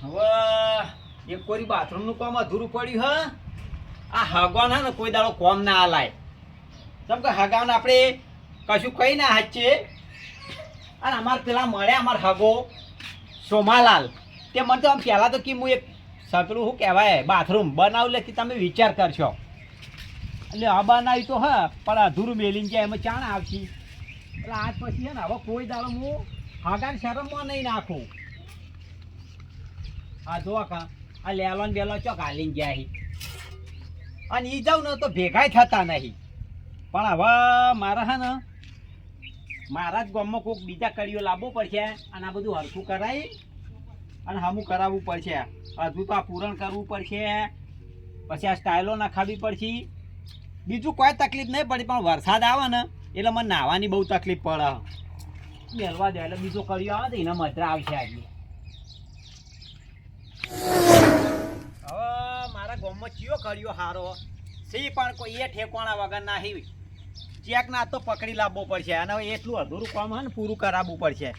હવે એક કોરી બાથરૂમનું કામ અધૂરું પડ્યું હ. આ હગવાન હે ને કોઈ દાડો કોમ ના આલાય. કેમ કે હગાવને આપણે કશું કઈ ના હાચીએ. અને અમારે પેલા મળ્યા અમાર હગો સોમાલાલ, તે મને તો આમ પહેલાં તો કે હું એક સકલું શું કહેવાય બાથરૂમ બનાવું લે કે તમે વિચાર કરશો. એટલે આ બનાવી તો હ પણ અધૂરું મેલીને જાય એમાં ચાણ આવશે. એટલે આજ પછી હે ને હવે કોઈ દાડો હું હગાને શરમમાં નહીં નાખું. આ જો કા આ લેલોન બેલો ચોક હાલીને ગયા હી અને ઈ જાઉં ને તો ભેગાય થતા નહીં. પણ હવે મારા હે ને મારા જ ગામમાં કોઈક બીજા કડીઓ લાવવો પડશે અને આ બધું હરખું કરાવી અને હમું કરાવવું પડશે. હજુ તો આ પૂરણ કરવું પડશે, પછી આ સ્ટાઇલો નખાવી પડશે. બીજું કોઈ તકલીફ નહીં પડી, પણ વરસાદ આવે ને એટલે મને નાહવાની બહુ તકલીફ પડે. મેળવા દે એટલે બીજો કડીઓ આવે તો એના મધરા આવશે આજે. હવે મારા ગામમાં ચિયો કર્યો હારો સી પણ કોઈ એ ઠેકોણા વગર ના હી ચેક ના તો પકડી લાવવો પડશે. અને હવે એટલું અધૂરું કામ હે ને પૂરું કરાવવું પડશે.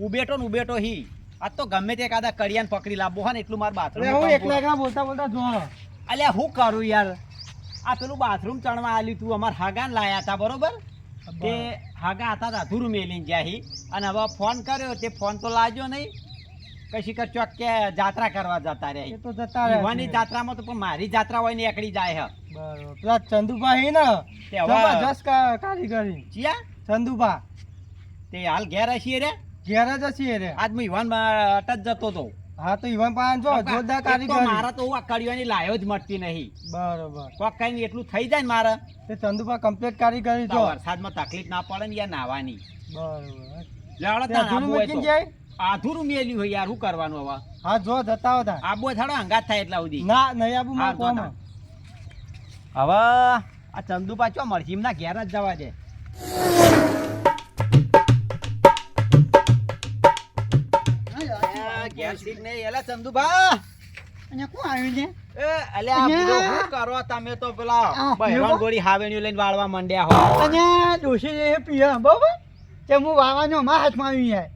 ઉબેટો ને ઉબેટો હી આ તો ગમે તે કાદા કડિયાને પકડી લાવવો હોય ને એટલું મારું બાથરૂમ બોલતા જો અલ્યા હું કરું યાર. આ પેલું બાથરૂમ ચણવા આલ્યું તું અમારે હાગાને લાયા હતા બરોબર. તે હાગા હતા તો અધૂરું મેલીને ગયા હી અને હવે ફોન કર્યો તે ફોન તો લાગ્યો નહીં. કશી કર ચોક કે જાત્રા કરવા જતા રહે. એ તો જતા રહે યુવાની જાત્રામાં તો પણ મારી જાત્રા હોય ને એકડી જાય હે. બરોબર પેલા ચંદુભાઈ ને તે હવે જબરજસ્ત કારીગરી ચિયા ચંદુભા તે હાલ ઘેર હશીએ રે. ઘેર જ છીએ રે. આજ હું યુવાન અટક જતો હતો. હા તો ઈવન પાન જો જોરદાર કારીગરી. મારા તો આ કડીઓની લાયો જ મળતી નહીં. બરોબર કોક કઈ એટલું થઈ જાય ને મારે તે ચંદુભા કમ્પ્લીટ કારીગરી જો. વરસાદમાં તકલીફ ના પડે ને યાર નાવાની. બરોબર આધુરું મેલ્યું હોય યાર શું કરવાનું હવે. હા જો જતા હતા આબો થાડો હંગાત થાય એટલા સુધી ના નહીં આબુ માં કોમ. હવે આ ચંદુપા ચો મળશે એમના ઘેર જ જવા દે. ઘેર સીટ નહીં એલા ચંદુભા. અહીંયા કોણ આવ્યું છે? એ અલ્યા આ શું કરો તમે તો પેલા બહેરાન ગોળી હાવેણીઓ લઈને વાળવા માંડ્યા હો. અહીંયા ડોશી જે પીયા બરોબર તે હું વાવાનો મારા હાથમાં આવી જાય.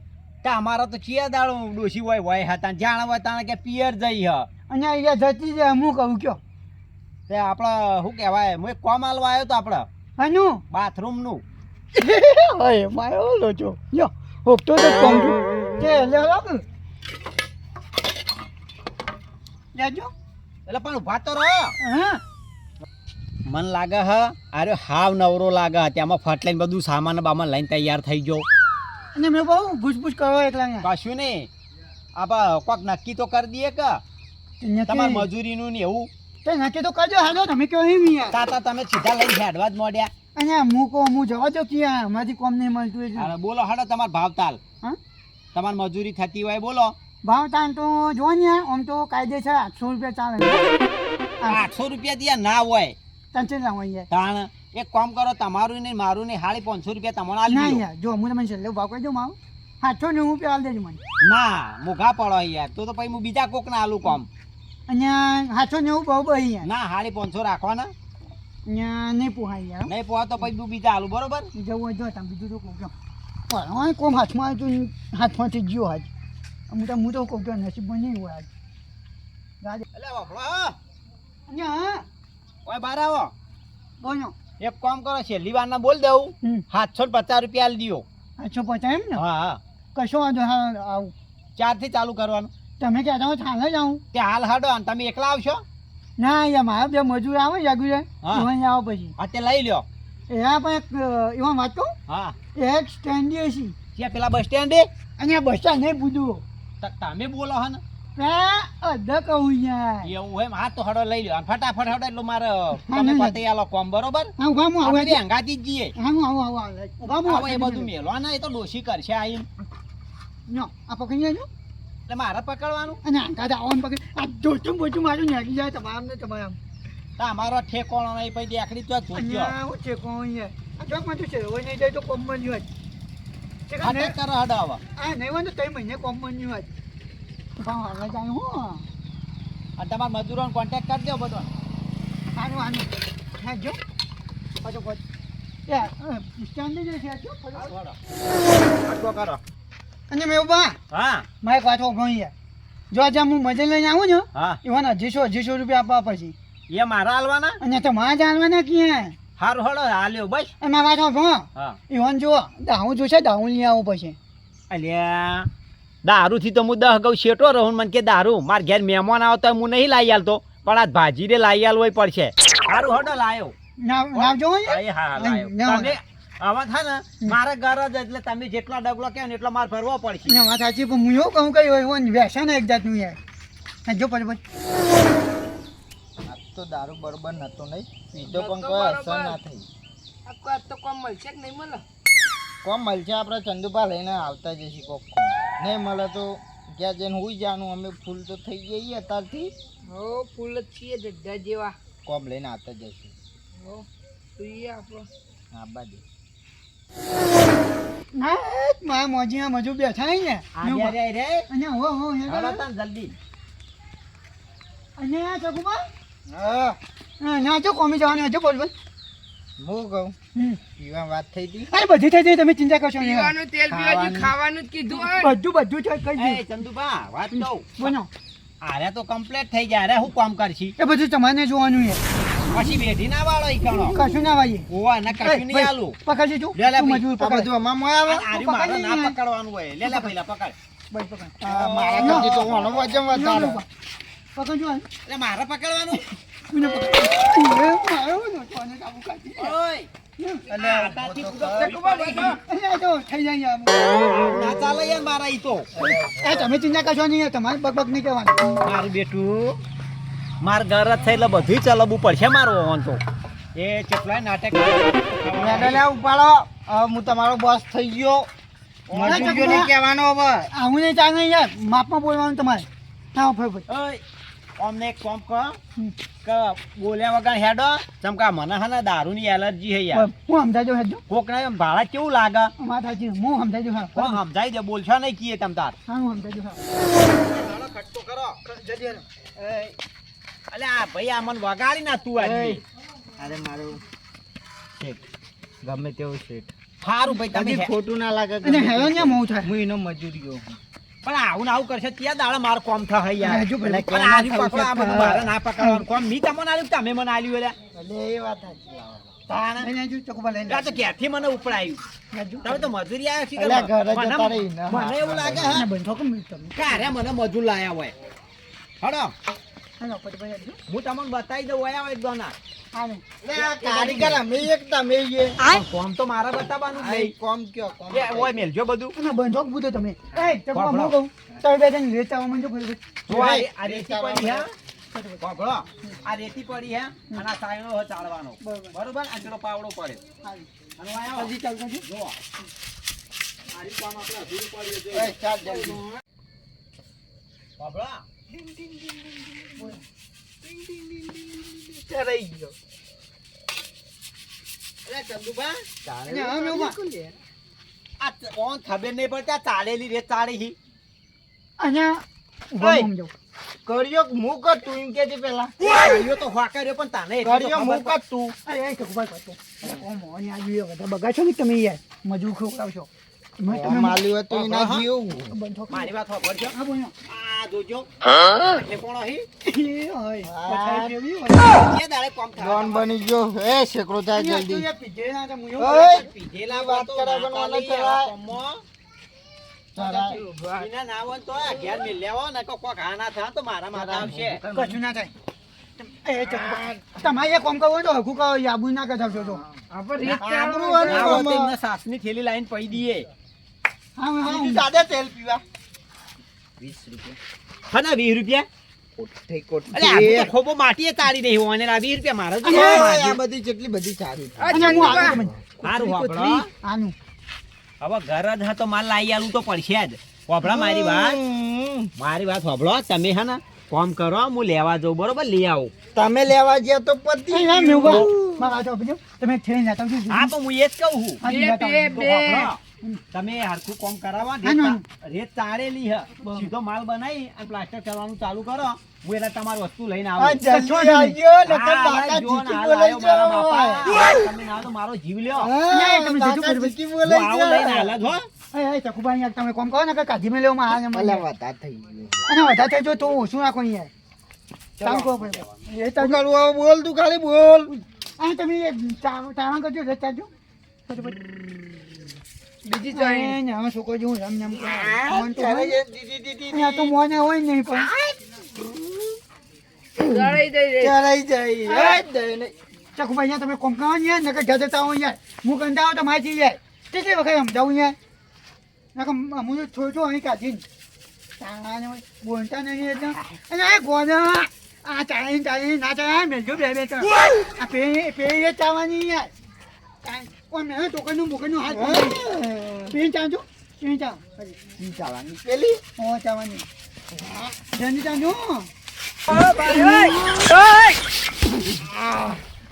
અમારા તો ચિયા દાડો ડોશી હોય હતા જાણ હોય તાણે કે પિયર જઈ હ અને અહીંયા જતી છે હું કહું કયો તે આપણે શું કહેવાય હું એક કોમ આલવા આવ્યો તો આપણે હનું બાથરૂમ નું. અરે મારો લો છો યો હોપતો તો કોમ કે લે લાવ લેજો એટલે પણ ઉભા તો રહો. હા મન લાગે હ અરે હાવ નવરો લાગે ત્યાંમાં ફટલાઈને બધું સામાન બામાન લઈને તૈયાર થઈ ગયો. અને મેં બહુ ભૂસભૂસ કરો એટલા કશું નહીં આ કોક નક્કી તો કરી દઈએ કે તમારે મજૂરીનું ને એવું તે નક્કી તો કરજો. હાલો તમે કયો નહીં યાર તાતા તમે સીધા લઈને હેડવા જ મોડ્યા. અને હું જવા દો કે અમારી કોમ નહીં મળતું એટલે બોલો હાડો તમારે ભાવતાલ હા તમારે મજૂરી થતી હોય બોલો. ભાવતાલ તો જો ને આમ તો કાયદેસર 800 રૂપિયા ચાલે. 800 રૂપિયા દિયા ના હોય તંચે ના હોય તાણ એક કામ કરો તમારું ને મારું ને 550 રૂપિયા તમને આલી ના દો. યાર જો હું તમને છેલ્લે ભાવ કહી દઉં મારું 890 રૂપિયા આલી દેજો મને. ના મોઘા પડો યાર તો પછી હું બીજા કોક ના આલું કામ. અહીંયા 890 બહુ બહી યાર ના 550 રાખવાના અહીંયા નહીં પોહાય યાર. નહીં પોહા તો પછી બીજા આલું બરોબર. જવું હોય જો તમે બીજું તો કહું છો પણ કોમ હાથમાં આવ્યું હાથમાંથી ગયો આજ. હું તો કહું છું નસીબમાં નહીં હોય આજ ગાડી એટલે વાપરો અહીંયા ઓય બહાર આવો. બોલો એક કામ કરો છેલ્લી વાર ના બોલ દઉં 750 રૂપિયા આલી દો. 850 એમ ને? હા હા કશો વાંધો હા આવું 4 થી ચાલુ કરવાનું. તમે કહેતા હો હાલ જ આવું. તે હાલ હાડો અને તમે એકલા આવશો. ના યાર મારા બે મજૂર આવે જાગુરે એમાં આવો પછી. હા તે લઈ લ્યો. એના પણ એક એમાં વાત કહું હા એક સ્ટેન્ડ છે ત્યાં પેલા બસ સ્ટેન્ડ અને બસ સ્ટેન્ડ નહીં પૂછવું તમે બોલો હે ને અડધા કહું યાર એવું એમ. હા તો હડો લઈ લ્યો અને ફટાફટ હડો એટલે મારે તમે પતે આલો કોમ બરોબર. હા હું આવું આપણે હંગાતી જ જઈએ. હા હું આવું હવે એ બધું મેલો ના એ તો ડોશી કરશે આઈને. નો આ પકડી લેજો એટલે મારે પકડવાનું. અને આંકા આવવાનું પકડી આ જોચું બોચું મારું નાખી જાય તમારા ને તમારા તો અમારો ઠેકોણો નહીં પછી દેખડી તો જોજો. હું છે કોણ યાર આ ચોકમાં તો છે હોય નહીં જાય તો કોમન જ હોય. અટેક કરો હડો હવે. આ નહીં હોય તો 3 મહિને કોમન જ હોય. ભાવ જાય હું અને તમારા મજૂરોને કોન્ટેક્ટ કરી દો બધો. આનું હા જો પાછો યાર સ્ટેન્ડ જ છે જો કરો. અને મેં બા હા મારે પાછો ગઈ યાર જો આજે હું મજે લઈને આવું ને હા એવાને 200 રૂપિયા આપવા પછી એ મારા હાલવાના અને તમારે જાણવાના ક્યાં હારું હળો હાલ્યો બસ એમાં વાત આપો હા એવાને જો દાવું જોશે દાવું લઈ આવું પછી અલ્યા દારૂથી તો હું 10 ગૌ શેટો રહું મને કે દારૂ માર ઘેર મહેમાન આવતો હું નહીં લાવી આલતો પણ આ ભાજી રે લાવી આલવો પડશે હારું હડો લાયો નામ જોવો ને હા લાયો તમે આવા થા ને મારા ઘર જ એટલે તમે જેટલો ડગલો કહો ને એટલો માર ભરવો પડશે ના વાત સાચી પણ હું એવું કહું કઈ હોય વ્યસન એક જાતનું યાર જો પછી તો દારૂ બરોબર નતો નહીં પીધો પણ કોઈ અસર ના થઈ તો કોમ મળશે કે નહીં મળે કોમ મળશે આપણે ચંદુભા લઈને આવતા જઈશું કોક નહીં મળે તો ક્યાં જઈને હુઈ જવાનું અમે ફૂલ તો થઈ જઈએ અત્યારથી હો ફૂલ જ છીએ જગ્યા જેવા કોમ લઈને આવતા જઈશું હો જોઈએ આપણો હા બાજુ ના મારા મોજીમાં મજૂર બેઠા હે ને આજે રે રે અને હો હળો તન જલ્દી અને આ ચકુબા હા ના જો કોમી જવાનું હજુ બોલ બોલ હું કહું પીવા વાત થઈ હતી અરે બધી થઈ જાય તમે ચિંતા કરશો નહીં પીવાનું તેલ પીવાનું ખાવાનું જ કીધું હોય બધું છે કઈ એ ચંદુબા વાત કહું બોલો આરે તો કમ્પ્લીટ થઈ ગયા અરે હું કામ કરશી એ બધું તમારે જોવાનું છે પછી બેઠી ના વાળો ઈ કણો કશું ના વાઈએ ઓવા ના કશું નહીં આલું પકડજે તું લે લે તું ભાઈ. મજૂર આ પકડ બધું અમાર મોય આવે આરી મારે ના પકડવાનું હોય લે લે પહેલા પકડ બસ પકડ મારા કરતી તો ઓનો વજન વધારે પકડજો એટલે મારે પકડવાનું કોઈને પકડ એ મારો નો કોને કાબુ કાઢી ઓય એટલે આટાથી હું તો કૂદો કર. ચકુબા બેઠો. એ તો થઈ જાય યાર ના ચાલે યાર મારા ઈ તો એ તમે ચિંતા કરશો નહીં તમારે બકબક નહીં કહેવાનું મારું બેટું માર ઘર જ છે એટલે બધું ચલાવવું પડશે મારું ઓન તો એ કેટલાય નાટક મેડલે ઉપાડો હવે હું તમારો બોસ થઈ ગયો મજૂરીઓને કહેવાનો હવે આવું નહીં ચાલે નહીં યાર માપમાં બોલવાનું તમારે હા ભાઈ ઓય અમને એક કામ કર કે બોલ્યા વગર હેડો ચમકા મને હે ને દારૂની એલર્જી હે યાર હું સમજાજો હેજો કોકને એમ ભાડા કેવું લાગે વાત સાચી હું સમજાજો હા કોણ સમજાઈ દે બોલશો નહીં કીએ તમ તાર હા હું સમજાજો હા ખટકો કરો અલે આ ભાઈ આ મને વગાડી ના તું આજે અરે મારું શેઠ ગમે તેવું શેઠ સારું ભાઈ તમે કદી ખોટું ના લાગે અને હેરો ને મોં થાય હું એનો મજૂરીઓ પણ આવું ને આવું કરશે ત્યાં દાડા મારો કોમ થાય યાર હજુ અને પેલા આ રહ્યું પકડો, આ બધું મારે ના પકડવાનું કોમ મી તમને આલ્યું કે તમે મને આલ્યું એટલે એટલે એ વાત સાચી લાવો. તાણે લઈને આવજો ચકુબા લઈને આ તો ક્યાંથી મને ઉપડાયું તમે તો મજૂરી આવ્યા છે અલ્યા ઘરે જતા રહી ને. મને એવું લાગે આવજો હા બંધો કેમ તમે કે અરે મને મજૂર લાયા હોય હડો હાલો પછી ભાઈ આવજો હું તમને બતાવી દઉં આયા હોય દોના હા ને એટલે આ કારીગર અમે એક તમે એ પણ કોમ તો મારે બતાવવાનું જ આ નહીં કોમ કયો કોમ એ ઓય મેલજો બધું અને બંધો બુધો તમે એ ચકુબા વાપરો. હું કહું તમે બે જણ લેતા આવો મને જો ભાઈ જો આ રેતી પડી હે પકડો આ રેતી પડી હે અને આ સાયણો હે ચાળવાનો બરોબર. બરોબર આ પેલો પાવડો પડે અને આયા હજી ચાલતો છે જો આરી કામ આપણે અધૂરું પડ્યું છે એ ચાલ જલ્દી પકડો રહી ગયો અરે ચંદુબા અને હા મેં ઉભા આ ઓન ખબર નહીં પડતી આ ચાલેલી રેત ચાળી હી અને ઉભા ઓય. સમજો કર્યો હું કર તું એમ કે પેલા કર્યો તો હોકાર્યો પણ તાને એટલી તો કર્યો ખબર હું કર તું અરે એ ચકુબા કરતો ઓ મોની આવી બધા બગાડશો ને તમે યાર મજૂર ખવડાવશો તમે માલી હોય તો એના હા. જીવ બંધો મારી વાત સાંભળજો હા બોલો આ જોજો એ કોણ હી એ હોય હા. પછાઈ જેવી હોય કે દાડે કોમ થાય ડોન બની ગયો એ શેકડો થાય જલ્દી તું યાર પીજે ના તો મુયો ઓય. પીધેલા વાત વાતો કરાવો ના ના ચાલી કરાય. આ કોમમાં. તારા એના ના હોય તો આ ઘેર મેં લેવો ને કોક આ ના થાય તો મારા માથે આવશે કશું ના થાય એ ચકુબા તમારે એક કામ કરવું તો હકુ કહો યાબુ ના કરાવશો તો આપણે રીત આબરૂ ચાલવાનું. વાળું. ના હોય તો એમને સાસની થેલી લાઈન પડી દઈએ હા હા બીજું દાદા તેલ પીવા 20 રૂપિયા હા ના 20 રૂપિયા કોઠે કોઠે અલે આ તો ખોબો માટીએ તાળી નહીં હોય અને આ 20 રૂપિયા મારે જ ઓય, આ બધી જેટલી બધી સારી અને હું આગળ તમને સારું વાપરો આનું હવે ઘર જ હા તો માલ લાવી આલું તો પડશે જ વાપરા મારી વાત સાંભળો તમે હે ને કોમ કરો હું લેવા જાઉં બરોબર લઈ આવું તમે લેવા ગયા તો પતિ એ ના મેં મારા તો બીજું તમે થઈને જતા આવજો હા તો હું એ જ કહું છું હા, જતા આવજો. તો વાપરો. તમે હરખું કોમ કરાવો હા, ના. રેત તાળેલી હે સીધો માલ બનાવી અને પ્લાસ્ટર કરવાનું ચાલુ કરો હું એટલે તમારી વસ્તુ લઈને આ આવું જલ્દી આવજો નકર હા, બાકા જો ને, જીકી હાલ બોલાઈ આવ્યો મારા જાવ બાપા. તમે ના તો મારો જીવ લ્યો નહીં, તમે બાકા જીજુ જીકી હું બોલાઈ આવું લઈને જાવ હાલ જ હો એ ચકુભાઈ યાર તમે કોમ કરો ને કે કાઢી મેં લેવામાં આવે અલ્યા વધારે થઈ ગયું અને વધારે થઈ જો તો ઓછું રાખો યાર ચાલ કહો ભાઈ એ શું તો કરું હવે? બોલ તું ખાલી બોલ. આ તમે ટાણા કરજો રસ્તા જો બીજી ચાઈ હવે છોકરો જેવું રમ રમ કરે. મોન તો ચાલે હોય. છે, દીદી, દીદી, અહીંયા તો મોને હોય નહીં પણ દળાઈ દઈ રે ચલાઈ જાય. એ દે ને. ચકુભાઈ યાર તમે કોમ કરો ને યાર નકર ઘર જતા હો યાર હું કંટાળો તો મારી યાર કેટલી વખત સમજાવું યાર નકર હું છોડજો અહીં કાઢીને તાણે બોલતા નહીં એટલે અને આ ગોના આ ચાલી ના ચાલે મેલજો બે બે કરો આ પે ચાવાની યાર કોઈ મેં ટોકનનું બોકનનું હાથ પે ચાંજો પે ચાવ ઈ ચાલવાની પેલી ઓ ચાવાની જલ્દી ચાંજો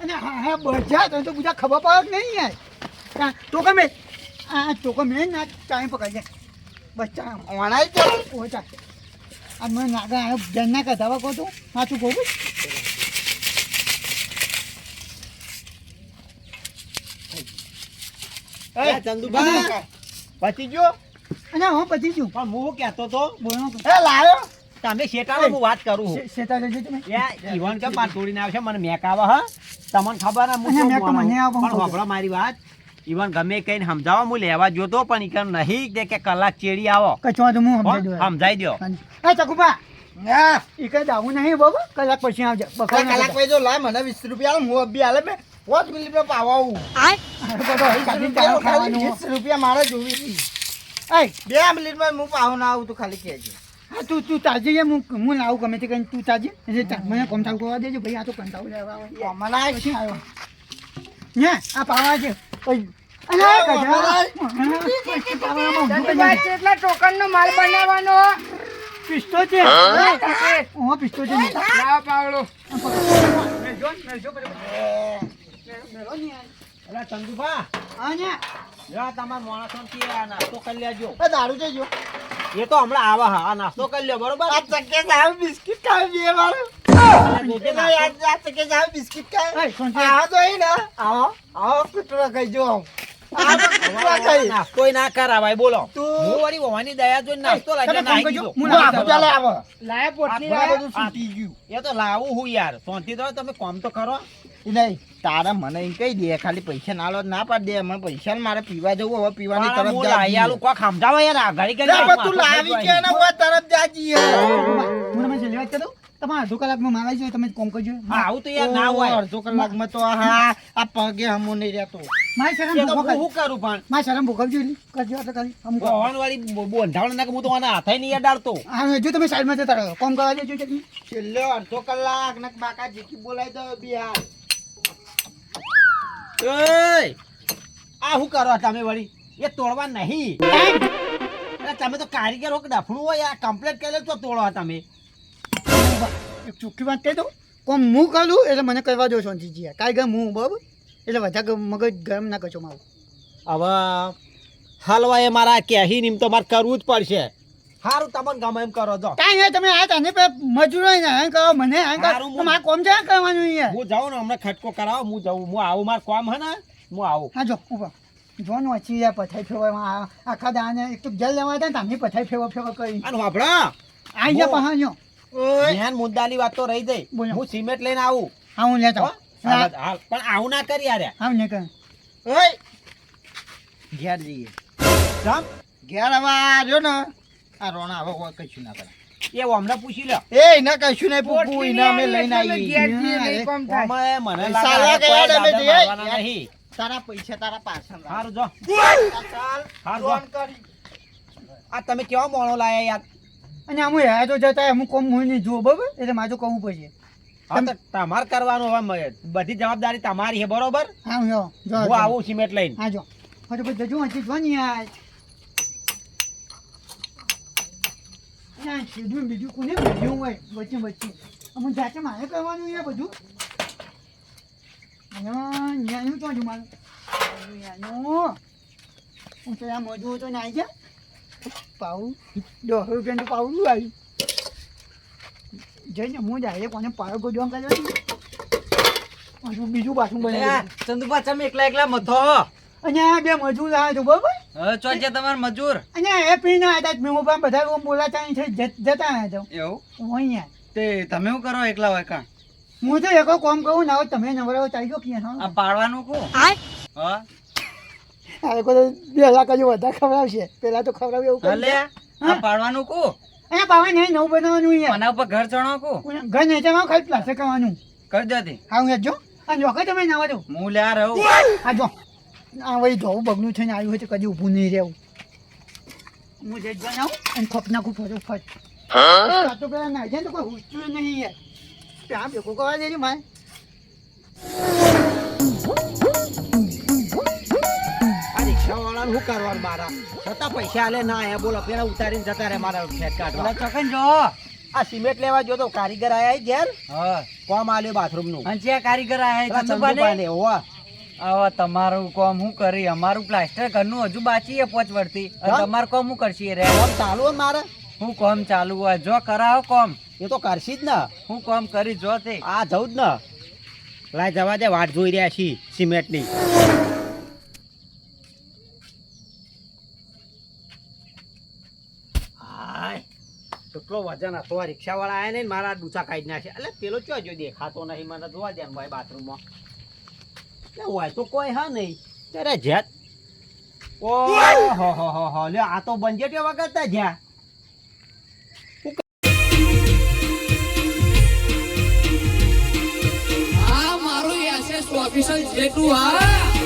અને હા બધા તને તો બધા ખબર પડે નહીં યાર ટોકન મેં આ ટોકન મેં ના ચાય પકડી બચ્ચા વણાઈ જાય. ઓછા આ મને નાગા આવ્યો જન્ના કધાવા કહો તો સાચું કહું એ ચંદુભા પતી ગયો અને હું પછી છું પણ હું કહેતો તો બોલો એ લાયો. તમે શેટાનો હું વાત કરું છું શેતા જજો તમે ઈવન કે માર તોડીને આવશે મને મેક આવે હા તમને ખબર ને હું અને શું મેક તો બોલાવું. મને આવે, પણ હું સાંભળો મારી વાત ઈવન ગમે કઈને સમજાવો હું લેવા જોતો પણ ઈકન નહીં તે કે કલાક ચેડી આવો કચવા તો હું હો, સમજાઈ દઉં સમજાઈ દો એ ચકુપા હા. એ કઈ દાવું નહીં બાબુ કલાક પછી આવજે બે કલાક પછી જો લાય મને 20 રૂપિયા આલે, હું અભી આલે મેં 5 મિનિટમાં પાવા આવું. 20 રૂપિયા મારે જોવી હતી. 2 મિનિટમાં હું પાવ ના આવું તો ખાલી કહેજો. હા તું તાજી છે હું લાવું ગમે તે કઈ તું તાજી એટલે મને કોમતાવ કરવા દેજો ભાઈ આ તો કંટાળો લેવા આવે મને આ પછી આવ્યો ને આ પાવા છે ઓય અને આ કજા પાવામાં ચંદુભાઈ કેટલા ટોકન નો માલ બનાવવાનો પિસ્તો છે ઓ પિસ્તો છે લાવ પાવડો અલા ચંદુભા હા ને જા તમાર માણસો કે આ નાસ્તો કરી લેજો એ દારૂ જઈજો. એ તો હમણાં આવે હા આ નાસ્તો કરી લ્યો બરોબર આ ચક્કે સાહેબ બિસ્કિટ ખાવી છે મારે. એટલે જોજે આ નાસ્તો. ચક્કે સાહેબ બિસ્કિટ ખાય. એ સોનજી આવો તો અહીં ને આવો કૂતરો ખાઈજો. આવો કૂતરો ખાઈ. નાસ્તોય ના કરાવાય બોલો તું- હું વળી ભવાની દયા જોઈને નાસ્તો લાવીને તમે નાખી કોમ દીધો. કરજો. હું આવો ચાલે આવો. લાયા પોટલી આ લાયા બધું છૂટી ગયું. એ તો લાવું હું યાર શાંતિ તો તમે કામ તો કરો ઈ નહીં તારા મને એમ કહી દે ખાલી પૈસા ના લો ના પાડ દે મને પૈસા ને મારે પીવા જવું હવે પીવાની પણ તરફ હું જા લાઈ આલું કોક સમજાવો યાર આ ઘડી લે, કરી પણ તું લાવી કે ને હું તરફ જાજી હું તમે છેલ્લી વાત કરું તમારે અડધો કલાકમાં મારા છે તમે કોમ કરજો હા, આવું તો યાર ના હોય અડધો કલાકમાં તો હા આ પગે હમું નહીં રહેતો. મારી શરમ એ તો ભોગવ હું શું કરું પણ મારી શરમ ભોગવજો એટલે કરજો એટલે ખાલી અમુક ભગવાન વાળી બોંધાવણ નાખે હું તો આના હાથે નહીં અડાડતો હા જો તમે સાઈડમાં જતા રહો કોમ કરવા દેજો જલ્દી છેલ્લે અડધો કલાક ને બાકા જીકી બોલાવી દો બિહાર. એય આ શું કરો તમે વળી એ તોડવા નહીં અરે તમે તો કારીગર હો કે ડફણું હોય આ કમ્પ્લેટ કરે તો તોડવા તમે એક ચોખ્ખી વાત કહી દઉં કોમ હું કરું એટલે મને કરવા દો શાંતિજી કાંઈ ગમ હું બરાબર એટલે વધારે મગજ ગરમ ના કરશો મારું હવે હાલવા એ મારા કેહી નીમ તો મારે કરવું જ પડશે સારું તમને ગમે એમ કરો જો કાંઈ નહીં તમે આ તને પે મજૂરો ને આ કરો મને આ કરો હારું, તો મારે કોમ છે કરવાનું યાર હું જાઉં ને હમણાં ખટકો કરાવો હું જાઉં હું આવું મારું કામ હે ને હું આવું હા જો ઉભા જો ને વચ્ચે યાર પથાઈ ફેરવામાં આખા દાને એક તો જલ લેવા હતા ને તમે પથાઈ ફેરવા કરી અને વાપરો આ ગયા પહાણ્યો ઓય ધ્યાન મુદ્દાની વાત તો રહી જાય બોલો. હું સિમેન્ટ લઈને આવું હા હું લેતો હો? હાલ, હાલ. પણ આવું ના કરી યાર હા ને કર ઓય ઘેર જઈએ જામ ઘેર હવે આ રહ્યો ને આ રોણા હવે કોઈ કશું ના કરે એ અમને પૂછી લો એ એને કશું નહીં પૂછવું એને અમે લઈને આવી ઘેર જઈએ નહીં કોમ થાય. અમે મને સાલા લાગે ગયા કોઈ તમે દાદા જઈએ. મારવાના નહીં તારા પૈસા તારા પાછળ રાખ. સારું જો ચાલ હારું. ફોન કરી આ તમે કેવા મોણો લાયા યાર અને આમ હેરા તો જતા અમુક કોમ હું નહીં જુઓ બરાબર એટલે મારે તો કહું પડશે હા તો તમારે કરવાનું હવે બધી જવાબદારી તમારી છે બરોબર હા જો જો હું આવું સિમેન્ટ લઈને હા જો ફટાફટ જજો હજી જો ને યાર ના સીધું બીજું કોને ભેગ્યું હોય વચ્ચે વચ્ચે અમુક જાતે મારે કરવાનું યાર બધું ન્યાનું તો હજુ મારું ન્યાનું હું તો આ મજૂર તો નાઈ જા પાવું 10 રૂપિયાનું તો પાવું આવ્યું જઈને હું જાય કોને પાયો ગોડવા કર્યો બીજું પાછું બને ચંદુભા તમે એકલા એકલા મથો અને આ બે મજૂર આવે તો બરાબર હવે ચો છે તમાર મજૂર અને એ પીને આવ્યા હતા મેં પણ બધા બોલાતા અહીં થઈ જતા આવ્યા તો એવું હું અહીંયા તે તમે શું કરો એકલા હોય કાં હું તો એકો કોમ કહું ના હોય તમે નવરાવો ચાલી ગયો ક્યાં આ પાડવાનું કો હા આ કોઈ 2 લાખ હજુ વધારે ખવડાવશે પેલા તો ખવડાવે એવું કરી અલે આ પાડવાનું કો એ પાવા નહીં નવું બનાવવાનું યાર આના ઉપર ઘર ચણો કો ઘર નેચામાં ખાલી પ્લાસ્ટર કરવાનું કર દેતી હા હું જો આ જોકે તમે નાવા દો હું લ્યા રહું આ જો આ વળી જોવું બગનું થઈને આવ્યું હોય તો કદી ઊભું નહીં રહેવું હું જે બનાવું અને ખપ નાખું ફટોફટ આ તો પેલા નાઈ જાય ને તો કોઈ હુંચતું નહીં યાર ત્યાં ભેગું કરવા દેજો મારે આ રિક્ષાવાળાને શું કરવાનું મારા છતાં પૈસા આલે ના આયા બોલો પેલા ઉતારીને જતા રહે મારા ફેટ કાઢવા ચોકન જો આ સિમેન્ટ લેવા જો તો કારીગર આયા ઘેર હા કોમ આલ્યો બાથરૂમનું અંચિયા કારીગર આયા ચંદુભાને ચંદુબાને હોવા હવે તમારું કોમ હું કરી અમારું પ્લાસ્ટર ઘરનું હજુ બાકી છે 5 વર્ષથી હા? તમારું કોમ હું કરશી રે કોમ ચાલુ હે મારે હું કોમ ચાલુ હોય જો કરાવો કોમ એ તો કરશી જ ને હું કોમ કરી જો તે આ જવું જ ને લાય જવા દે વાટ જોઈ રહ્યા છીએ સિમેન્ટની હાય કેટલો વજન હતો આ રિક્ષાવાળા આયા ને મારા ડૂચા કાઢી નાખ્યા એટલે પેલો ચો જો દેખાતો નહીં મને જોવા દે ને ભાઈ બાથરૂમમાં એટલે હોય તો કોઈ હા નહીં ત્યારે જેત ઓ હો લ્યો આ તો બંજેટીઓ વગર જ્યાં આ મારું એસએસ ઓફિસર જેટલું આ